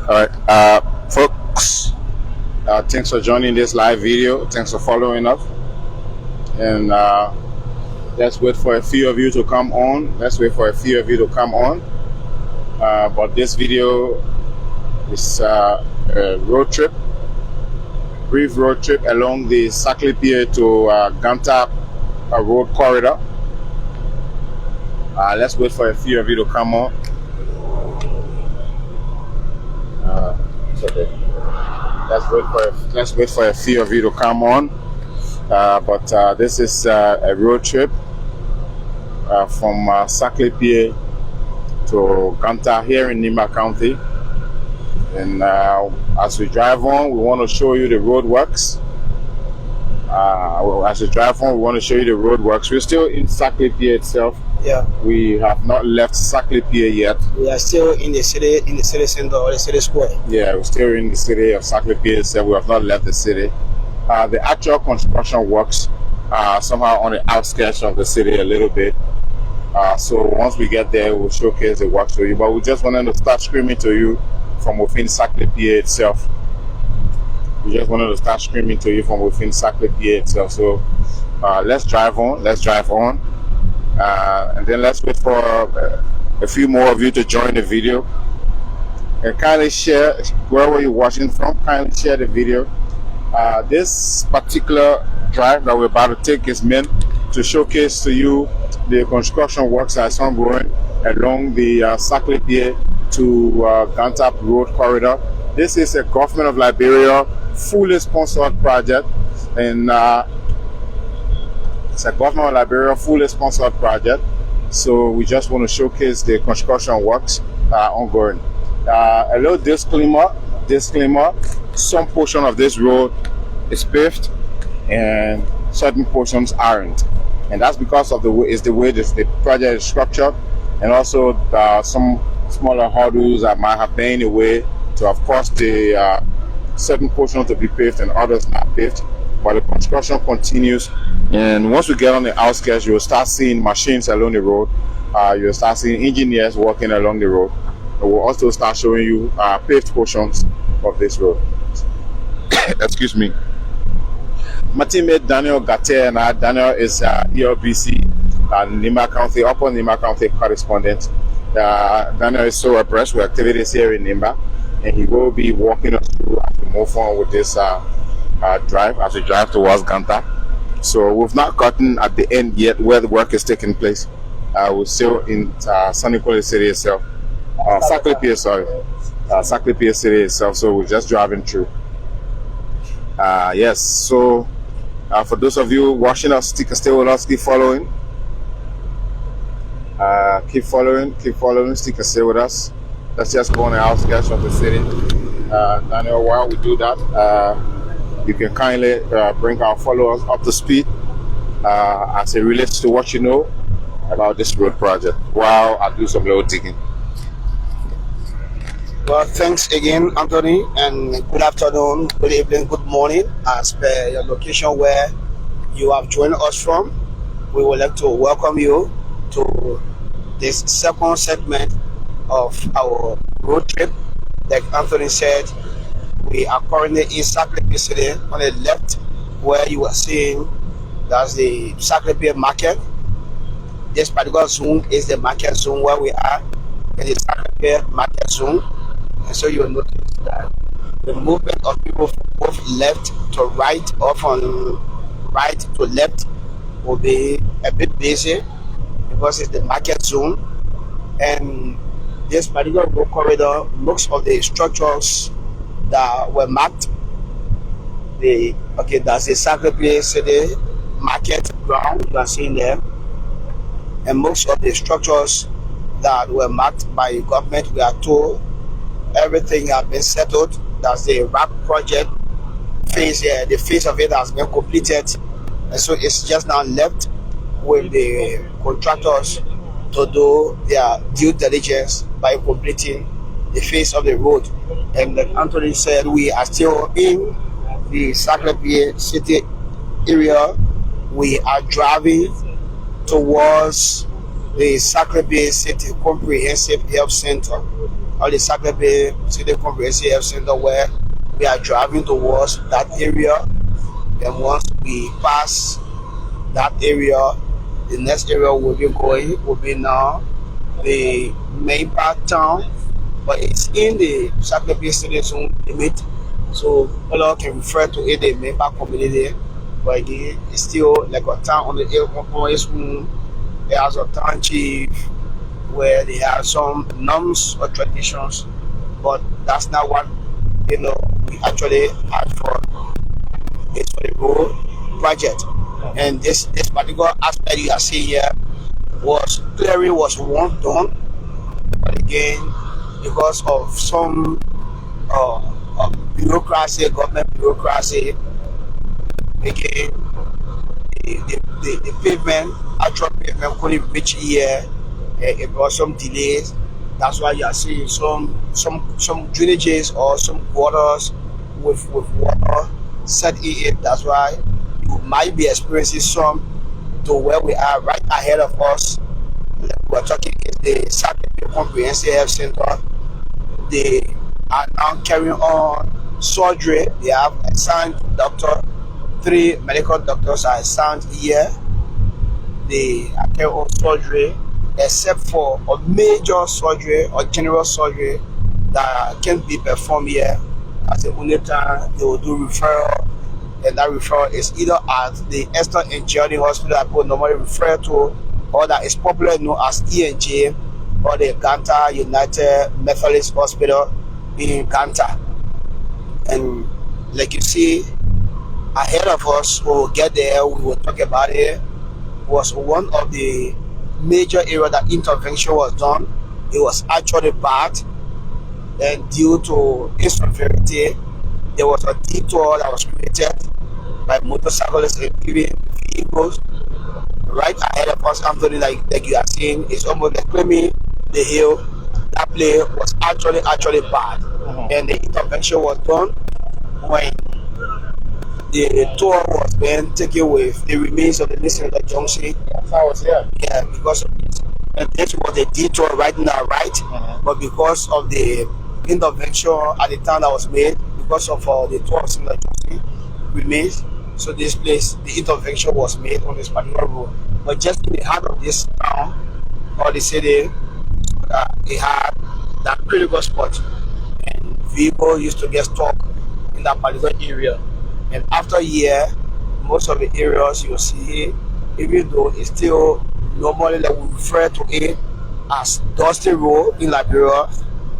All right, folks, thanks for joining this live video. Thanks for following us. And let's wait for a few of you to come on. But this video is a road trip, brief road trip along the Saclay to Ganta road corridor. Let's wait for a few of you to come on. Okay. Let's wait for a few of you to come on. But this is a road trip from Saclay to Ganta here in Nimba County. And as we drive on, we want to show you the roadworks. We're still in Saclay itself. Yeah. We have not left Saclay yet. We are still in the city center or the city square. Yeah, we're still in the city of Saclay itself. We have not left the city. The actual construction works somehow on the outskirts of the city a little bit. So once we get there, we'll showcase the work to you. But we just wanted to start screaming to you from within Saclay itself. So let's drive on. And then let's wait for a few more of you to join the video. And kindly share, wherever you're watching from, kindly share the video. This particular drive that we're about to take is meant to showcase to you the construction works that's ongoing along the Saclay to Ganta Road corridor. This is a Government of Liberia fully sponsored project, and it's a Government of Liberia fully sponsored project. So we just want to showcase the construction works ongoing. A little disclaimer: some portion of this road is paved, and certain portions aren't, and that's because of the way the project is structured, and also some smaller hurdles that might have been in the way to have caused the certain portions to be paved and others not paved. But the construction continues, and once we get on the outskirts, you will start seeing machines along the road. You'll start seeing engineers working along the road. And we'll also start showing you paved portions of this road. Excuse me. My teammate Daniel Gatte and Daniel is ELBC Nimba County, Upper Nimba County correspondent. Daniel is so abreast with activities here in Nimba, and he will be walking us through as we move on with this as we drive towards Ganta. So we've not gotten at the end yet where the work is taking place. We're still in Saclay City itself. Saclay City itself. So we're just driving through. Yes. So for those of you watching us, stay with us. Keep following. Keep following. Stay with us. Let's just go on the outskirts of the city. Daniel, while we do that, you can kindly bring our followers up to speed as it relates to what you know about this road project while I do some little digging. Well, thanks again, Anthony, and good afternoon, good evening, good morning, as per your location where you have joined us from. We would like to welcome you to this second segment of our road trip. Like Anthony said, we are currently in Saclay City. On the left, where you are seeing, that's the Saclay market. This particular zone is the market zone where we are in the Saclay market zone. And so you'll notice that the movement of people from both left to right or from right to left will be a bit busy because it's the market zone. And this particular road corridor, most of the structures that were marked, that's the Saclay City market ground you are seeing there. And most of the structures that were marked by government, we are told everything has been settled. That's the RAP project phase. The phase of it has been completed, and so it's just now left with the contractors to do their due diligence by completing the phase of the road. And like Anthony said, we are still in the Saclay City area. We are driving towards the Saclay City Comprehensive Health Center. all the Tappita City Comprehensive Health Center, where we are driving towards that area. And once we pass that area, the next area we'll be going will be now the main part town, but it's in the Tappita City zone limit, so all can refer to it the main part community. But again, it's still like a town on the its own. It has a town chief where they have some norms or traditions, but that's not what we actually had for the road project. And this particular aspect you are seeing here was clearly was once done, but again, because of some bureaucracy, government bureaucracy, again, the pavement, actual pavement couldn't reach here. It brought some delays. That's why you are seeing some drainages or some waters with water set in it. That's why you might be experiencing some to where we are right ahead of us. We're talking the Tappita Comprehensive Health Center. They are now carrying on surgery. They have assigned doctor. 3 medical doctors are assigned here. They are carrying on surgery, except for a major surgery or general surgery that can be performed here. As the only time they will do referral, and that referral is either at the Esther and Journey Hospital that people normally refer to, or that is popularly known as ENJ, or the Ganta United Methodist Hospital in Ganta. And like you see, ahead of us, we will get there, we will talk about it, was one of the major areas that intervention was done. It was actually bad, and due to insecurity, there was a detour that was created by motorcyclists and even vehicles right ahead of us. Anthony, like you are seeing, it's almost like climbing the hill. That place was actually bad, and the intervention was done when the tour was being taken with the remains of the Listener Junction. I was here. Yeah, because of it. And this was a detour right now, right? But because of the intervention at the time that was made, because of the tour of Listener Junction remains, so this place, the intervention was made on this particular road. But just in the heart of this town or the city, it had that critical spot, and vehicles used to get stuck in that particular area. And after a year, most of the areas you see, even though it's still normally that we refer to it as Dusty Road in Liberia,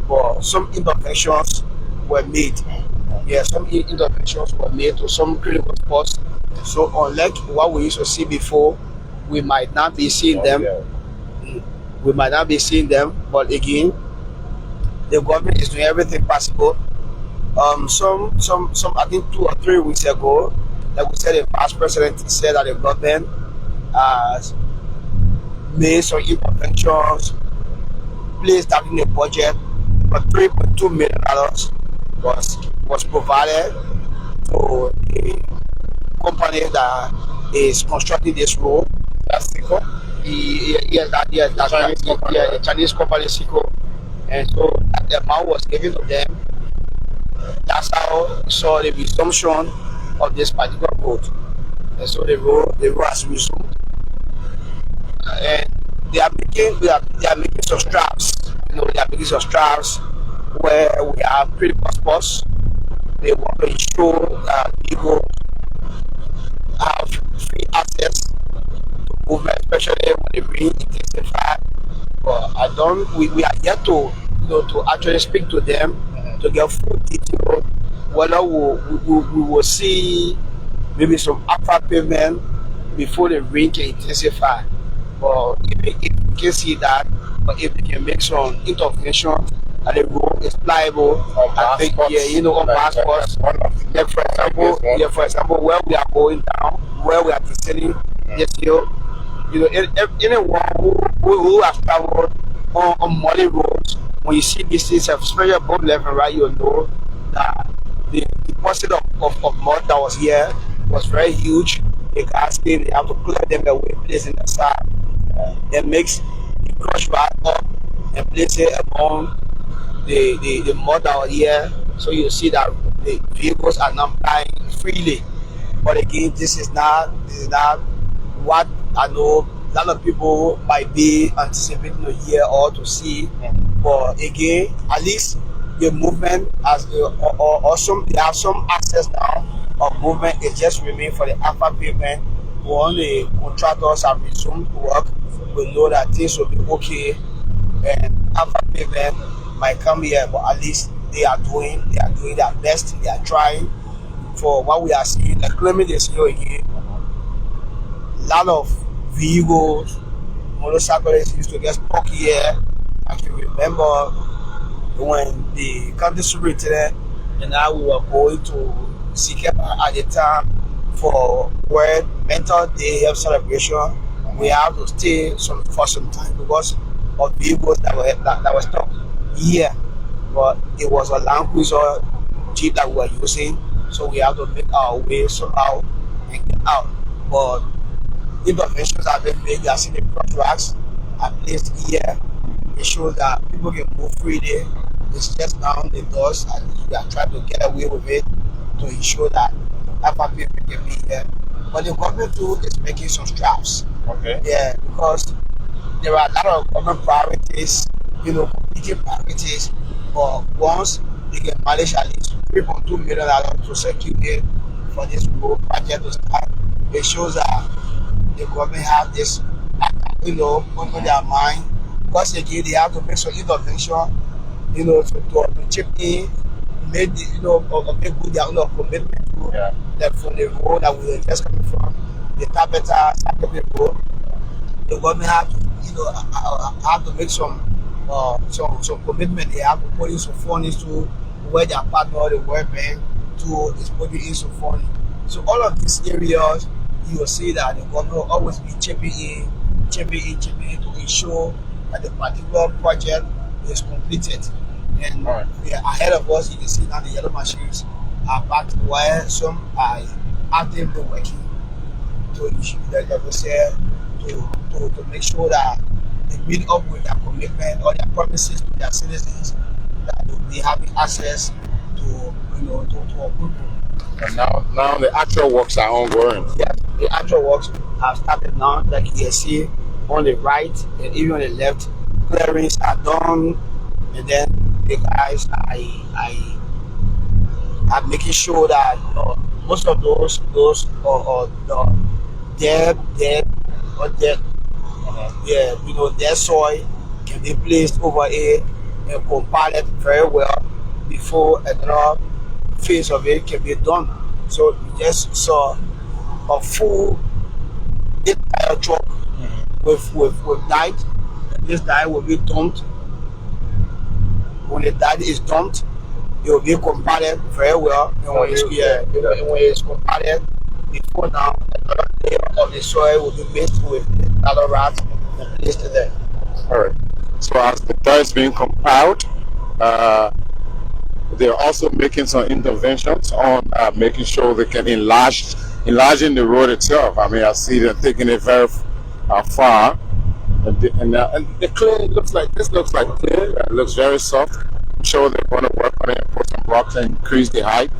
but some interventions were made. Yeah, some interventions were made to some critical spots. So unlike what we used to see before, we might not be seeing them. We might not be seeing them, but again, the government is doing everything possible. Some I think 2 or 3 weeks ago, like we said, the past president said that the government has made some interventions, placed that in the budget, but $3.2 million was provided to the company that is constructing this road. That's Sico. The Chinese company Sico, and so the amount was given to them. That's how we saw the resumption of this particular road. And so the road has resumed. And they are making some straps. They are making some straps where we have critical spots. They want to ensure that people have free access to movement, especially when the rain intensifies. But we are yet to actually speak to them to get full detail whether we will see maybe some upper pavement before the rain can intensify. But if we can see that, but if they can make some intervention and the road is pliable, I think on passports. For example, where we are going down, where we are descending this hill, anyone who has traveled on muddy roads, when you see these things, especially both left and right, you know that the deposit of mud that was here was very huge. They have to clear them away, place in the side, and mix the crush back up and place it among the model here, so you see that the vehicles are not flying freely. But again, this is not what I know a lot of people might be anticipating to hear or to see. But again, at least the movement has or some they have some access now of movement. It just remains for the alpha pavement. When the contractors have resumed work, we know that things will be okay, and alpha pavement might come here, but at least they are doing their best. They are trying for what we are seeing. The climate is here again. A lot of vehicles, motorcyclists used to get stuck here. I can remember when the county superintendent and I we were going to seek help at the time for World Mental Day Health Celebration. We have to stay for some time because of vehicles that were stuck here. But it was a Land Cruiser Jeep that we were using, so we have to make our way somehow and get out. But interventions have been made. You are seeing the cross racks are placed here. It shows that people can move freely. It's just now the doors, and we are trying to get away with it to ensure that alpha people can be here. But the government too is making some straps. Okay. Yeah, because there are a lot of government priorities, competing priorities. But once they can manage at least $3.2 million to secure it for this road project to start, it shows that the government have this, under their mind. Because again, they have to make some intervention, to chip in, make make good their own commitment to that from the road that we are just coming from, the Tappita road. The government have to, have to make some commitment. They have to put in some funding to where their partner, the World Bank, to is putting in some funding. So all of these areas, you will see that the government will always be chipping in to ensure that the particular project is completed. And ahead of us, you can see now the yellow machines are back to where some are actively working to ensure that to make sure that they meet up with their commitment or their promises to their citizens, that they will be having access to a good. And now the actual works are ongoing. Yeah, the actual works have started now. Like you can see on the right and even on the left, clearings are done, and then the guys are making sure that most of those their soil can be placed over it and compiled very well before another phase of it can be done. So we just saw a full 8-tire truck with dirt. This dirt will be dumped. When the dirt is dumped, it will be compiled very well. And when it's compiled, before now, another layer of the soil will be mixed with other rats and placed there. All right. So as the dirt is being compiled, they're also making some interventions on making sure they can enlarging the road itself. I mean, I see them taking it very far, and the clay looks like clay. It looks very soft. I'm sure they're going to work on it and put some rocks and increase the height,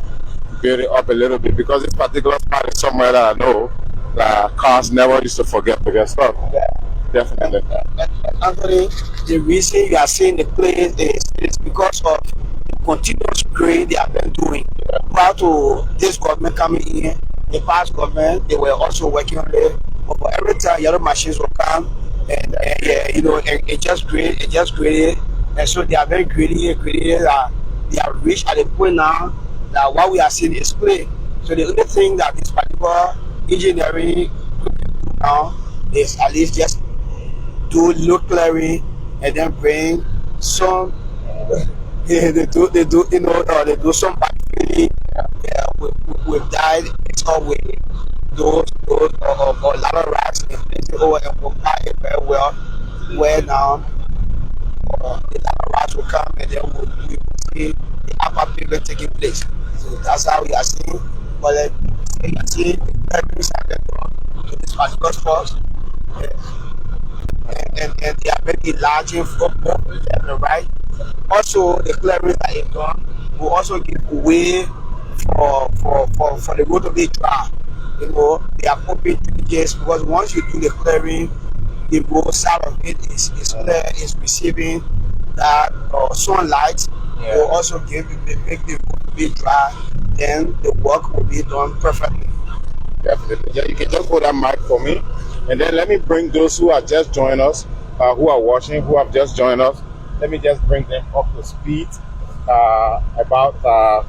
build it up a little bit, because this particular spot is somewhere that I know that cars never used to forget to get stuck. Yeah. Definitely. Anthony, the reason you are seeing the clay is because of the continuous grade they have been doing. Prior to this government coming in, the past government, they were also working on it. But every time yellow machines will come and it just graded, and so they are very graded. They have reached at the point now that what we are seeing is clay. So the only thing that this particular engineering could do now is at least just do low clearing and then bring some. They do some backfilling with dyed mixed up with those or ladder racks and place it over and compile it very well. Where now the ladder racks will come and then we will see the upper pavement taking place. So that's how we are seeing. But we are seeing the clearings have been done to this particular spot. And they are very enlarging from both left and right. Also, the clearing that is done will also give way for the road to be dry. You know, they are open drainages because once you do the clearing, the road side of it is clear, is receiving that sunlight. Will also make the road be dry. Then the work will be done perfectly. Definitely. Yeah, you can just hold that mic for me, and then let me bring those who are just joining us, who are watching, who have just joined us. Let me just bring them up to speed about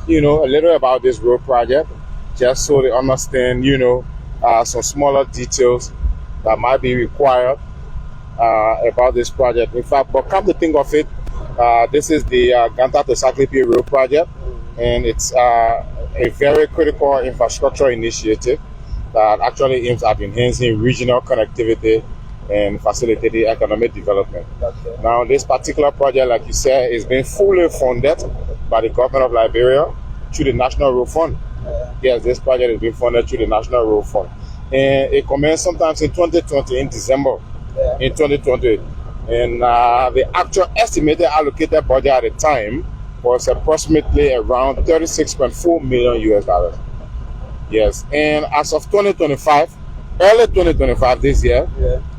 you know, a little about this road project, just so they understand, you know, some smaller details that might be required about this project. In fact, but come to think of it, this is the Ganta City road project, and it's a very critical infrastructure initiative that actually aims at enhancing regional connectivity and facilitating economic development. Okay. Now, this particular project, like you said, is being fully funded by the government of Liberia through the National Road Fund. Yes, this project is being funded through the National Road Fund. And it commenced sometimes in 2020, in December, in 2020. And the actual estimated allocated budget at the time was approximately around 36.4 million US dollars. Yes, and as of 2025, early 2025 this year,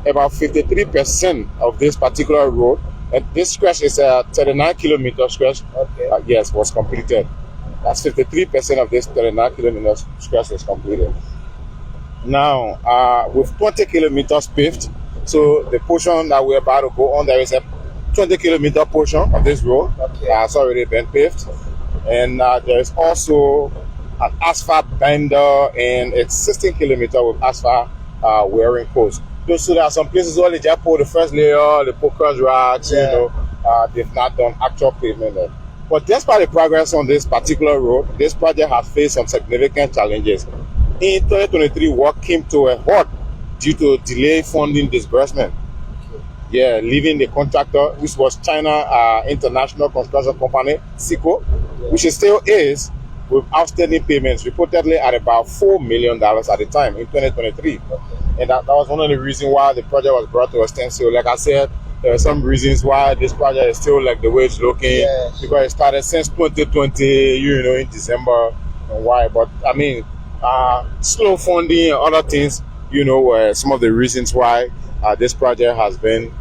about 53% of this particular road, and this stretch is a 39-kilometer stretch, yes, was completed. That's 53% of this 39-kilometer stretch is completed. Now, with 20 kilometers paved, so the portion that we're about to go on, there is a 20-kilometer portion of this road that's already been paved. And there is also an asphalt bender, and it's 16 kilometers with asphalt wearing posts. So there are some places where they just put the first layer, they put cross racks, you know, they've not done actual pavement there. But despite the progress on this particular road, this project has faced some significant challenges. In 2023, work came to a halt due to delayed funding disbursement. Yeah, leaving the contractor, which was China International Construction Company, SICO, which it still is, with outstanding payments reportedly at about $4 million at the time in 2023. And that was one of the reasons why the project was brought to a standstill. Like I said, there are some reasons why this project is still like the way it's looking, because it started since 2020, you know, in December, and why. But I mean, slow funding and other things, you know, were some of the reasons why this project has been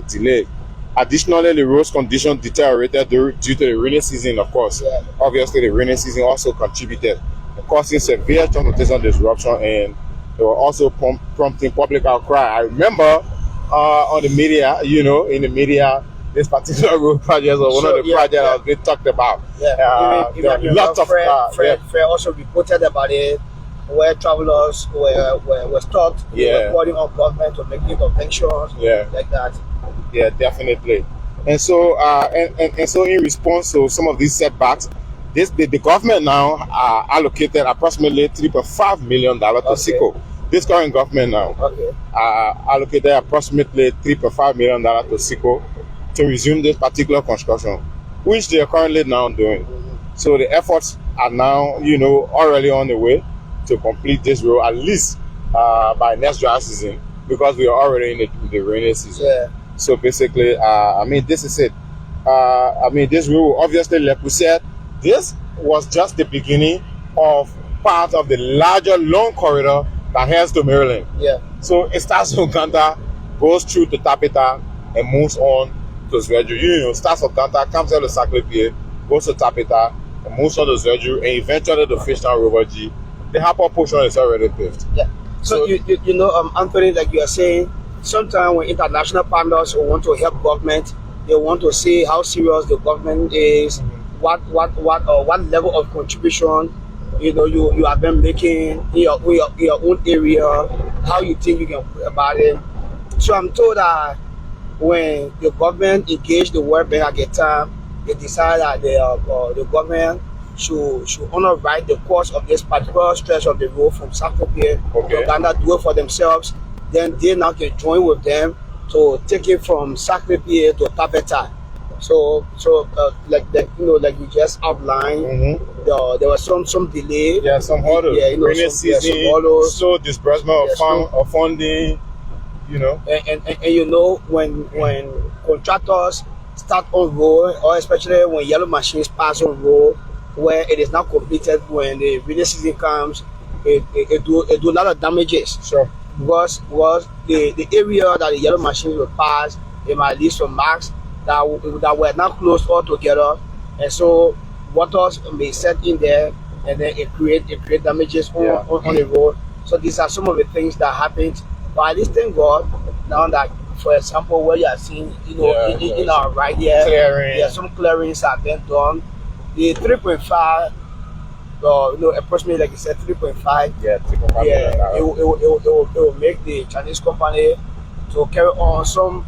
delayed. Additionally, the road's condition deteriorated due to the rainy season, of course. Obviously, the rainy season also contributed, causing severe transportation disruption, and they were also prompting public outcry. I remember on the media, you know, in the media, this particular road project was one of the projects that was being talked about. Even lots of Fred also reported about it, where travelers were stopped, reporting on government to make interventions, like that. Yeah, definitely. And so, and so, in response to some of these setbacks, the government now allocated approximately $3.5 million to SICO. This current government now allocated approximately $3.5 million to SICO to resume this particular construction, which they are currently now doing. So the efforts are now, you know, already on the way to complete this road, at least by next dry season, because we are already in the rainy season. So basically, I mean, this is it. I mean, this road, obviously, like we said, this was just the beginning of part of the larger long corridor that heads to Maryland. So it starts from Ganta, goes through to Tappita, and moves on to Zvedju. You know, starts from Ganta, comes out to Saclay, goes to Tappita, and moves on to Zvedju, and eventually to Fishtown River G. The upper portion is already paved. So you know, Anthony, like you are saying, sometimes when international partners want to help government, they want to see how serious the government is, what level of contribution, you know, you have been making in your own area, how you think you can put about it. So I'm told that when the government engaged the World Bank at the time, they decided that the government should underwrite the cost of this particular stretch of the road from Saclay to Ghana, do it for themselves. Then they now can join with them to take it from Saclay to Tappita. So like you know, like you just outlined, there was some delay. Some hurdles. You know, rainy season, slow disbursement of funding. You know, and you know, when contractors start on road, or especially when yellow machines pass on road, where it is not completed when the rainy season comes, it do a lot of damages. Sure. Because the area that the yellow machines will pass, it might leave some marks that were not closed all together, and so waters may set in there, and then it create damages on the road. So these are some of the things that happened. But at least thank God now that, for example, where you are seeing, in our right here, some clearings have been done. The 3.5, approximately, like you said, 3.5. Yeah, 3.5. Yeah, it will make the Chinese company to carry on some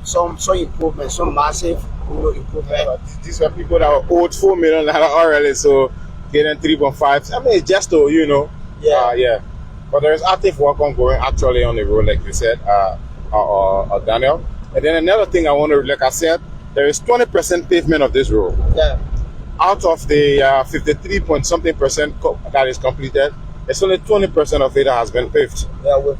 improvement, some massive improvement. Yeah, these were people that were owed $4 million already, so getting 3.5. I mean, just to yeah. But there is active work ongoing actually on the road, like you said, Daniel. And then another thing I want to, like I said, there is 20% pavement of this road. Yeah. Out of the 53 point something percent that is completed, it's only 20% of it that has been paved. Yeah, with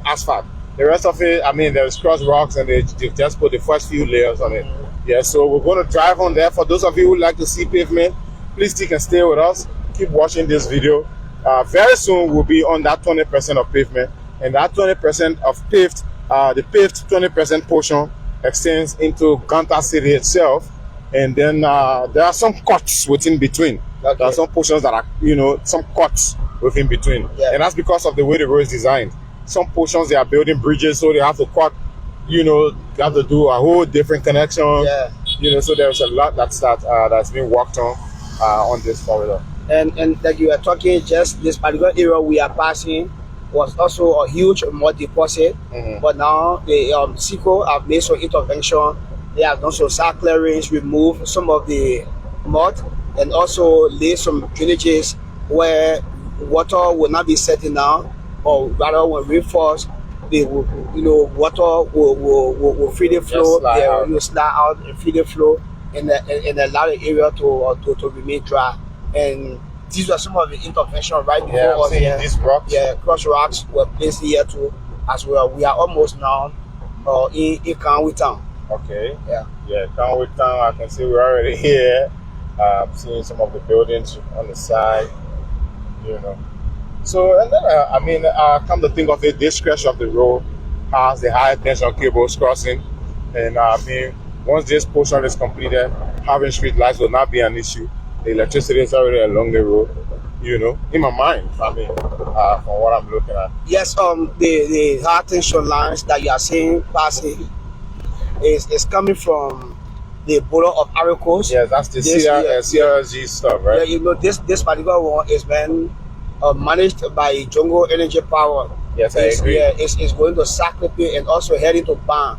asphalt. The rest of it, I mean, there's cross rocks, and they just put the first few layers on it. Yeah, so we're going to drive on there. For those of you who like to see pavement, please stick and stay with us. Keep watching this video. Very soon we'll be on that 20% of pavement, and that 20% of paved, the paved 20% portion extends into Ganta City itself, and then there are some cuts within between. Okay. There are some portions that are, some cuts within between, and that's because of the way the road is designed. Some portions they are building bridges, so they have to cut. They have to do a whole different connection. Yeah. So there's a lot that's been worked on this corridor. And like you were talking, just this particular area we are passing was also a huge mud deposit. But now the SICO have made some intervention. They have done some side clearings, removed some of the mud, and also laid some drainages where water will not be setting down, or rather when rain falls, they will, water will freely flow. Slide out and freely flow, and allow the area to remain dry. And these were some of the intervention right before us here. These rocks. Yeah, cross rocks were placed here too as well. We are almost now in Kanwi town. Okay. Yeah. Yeah, Kanwi town. I can see we're already here. Seeing some of the buildings on the side. So, and then come to think of it, this stretch of the road has the high tension cables crossing, and once this portion is completed, having street lights will not be an issue. The electricity is already along the road, in my mind, from what I'm looking at. Yes, the high tension lines that you are seeing passing is coming from the border of Ivory Coast. Yeah, that's the CRSG stuff, right? Yeah, this particular one is been managed by Jungle Energy Power. Yes, I agree. Yeah, it's going to Sacré and also heading to Ban.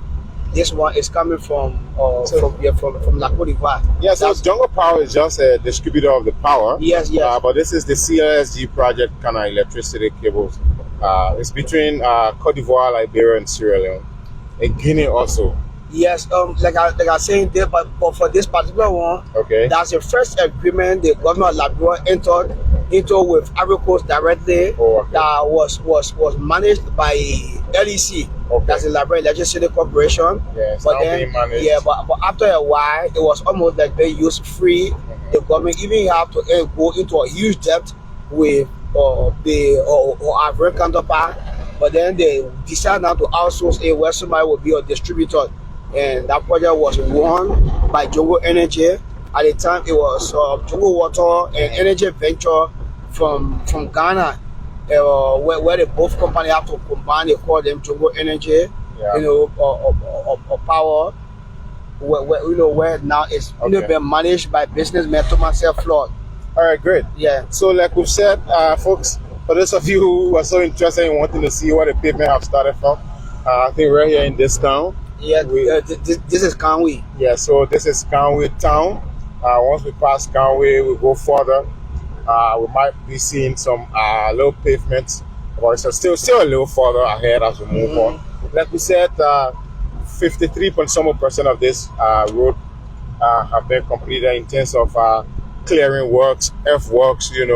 This one is coming from La Côte d'Ivoire. Yeah, so Jungle Power is just a distributor of the power. Yes. But this is the CLSG project kind of electricity cables. It's between Côte d'Ivoire, Liberia, and Sierra Leone, and Guinea also. Yes, like I was saying there, but for this particular one, okay, that's the first agreement the government of Liberia entered into with Ivory Coast directly. That was managed by LEC. Okay. That's the Liberia Electricity Corporation. Yes, but then but after a while, it was almost like they used free. The government even have to go into a huge debt with our Ivorian counterpart. But then they decided now to outsource it where somebody will be a distributor. And that project was won by Jungle Energy. At the time, it was Jungle Water and Energy Venture from Ghana, where they both companies have to combine. They call them Jungle Energy, power. Where now it's been managed by businessman Thomas Floyd. All right, great. Yeah. So, like we've said, folks, for those of you who are so interested in wanting to see where the pavement have started from, I think we're here in this town. Yeah, this is Kanwi. Yeah, so this is Kanwi town. Once we pass Kanwi, we go further. We might be seeing some little pavements, but it's still a little further ahead as we move on. Like we said, 53% of this road have been completed in terms of clearing works, earthworks, and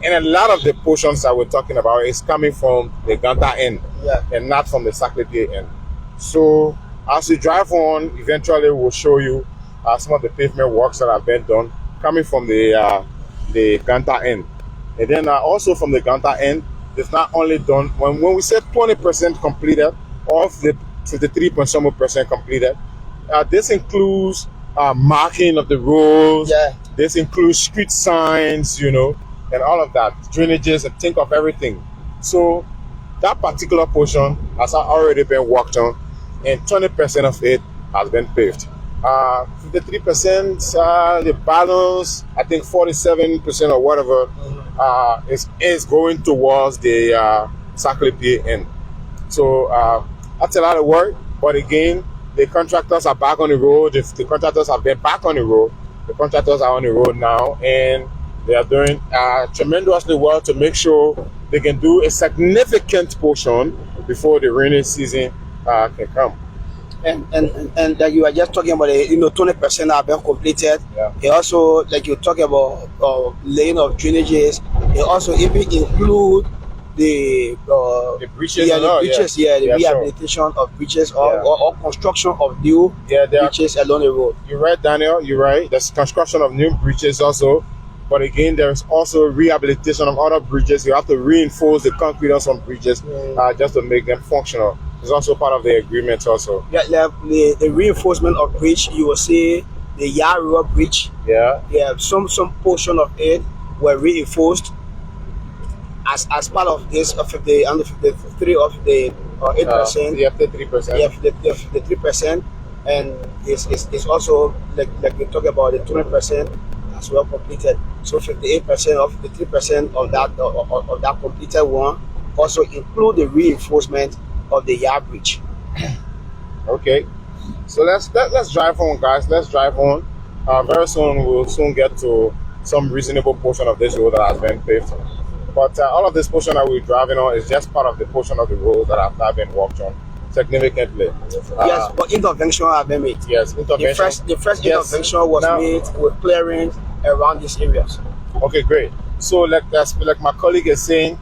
a lot of the portions that we're talking about is coming from the Ganta end, and not from the Sacré end. So As we drive on, eventually we'll show you some of the pavement works that have been done coming from the Ganta end. And then also from the Ganta end, it's not only done, when we say 20% completed of the 53% completed, this includes marking of the roads, this includes street signs, you know, and all of that, drainages, and think of everything. So that particular portion has already been worked on, and 20% of it has been paved. 53%, the balance, I think 47% or whatever, is going towards the Saklipi end. So that's a lot of work, but again, the contractors are back on the road. If the contractors have been back on the road, the contractors are on the road now, and they are doing tremendously well to make sure they can do a significant portion before the rainy season can come. And like you were just talking about, 20% have been completed. Yeah. It also, like you talk about laying of drainages. It also even include the bridges, the rehabilitation of bridges or construction of new bridges along the road. You're right, Daniel. You're right. There's construction of new bridges also, but again, there's also rehabilitation of other bridges. You have to reinforce the concrete on some bridges just to make them functional. It's also part of the agreement also. Yeah, the reinforcement of bridge, you will see the Yard Road Bridge. Yeah. Some portion of it were reinforced as part of this of the 53 of the 8%. Yeah, 3%. Yeah, the 3%, and it's also like we talk about the 20% as well completed. So 58% of the 3% of that completed one also include the reinforcement of the Yard Bridge. Okay, so let's drive on, guys. Let's drive on. Very soon we'll get to some reasonable portion of this road that has been paved. But all of this portion that we're driving on is just part of the portion of the road that have been worked on significantly. Yes, but intervention have been made. Yes, intervention. The first intervention was made with clearing around these areas. Okay, great. So like my colleague is saying,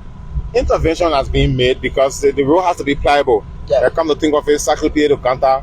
intervention has been made because the road has to be pliable. Yeah. Come to think of it, Saklipi to Ganta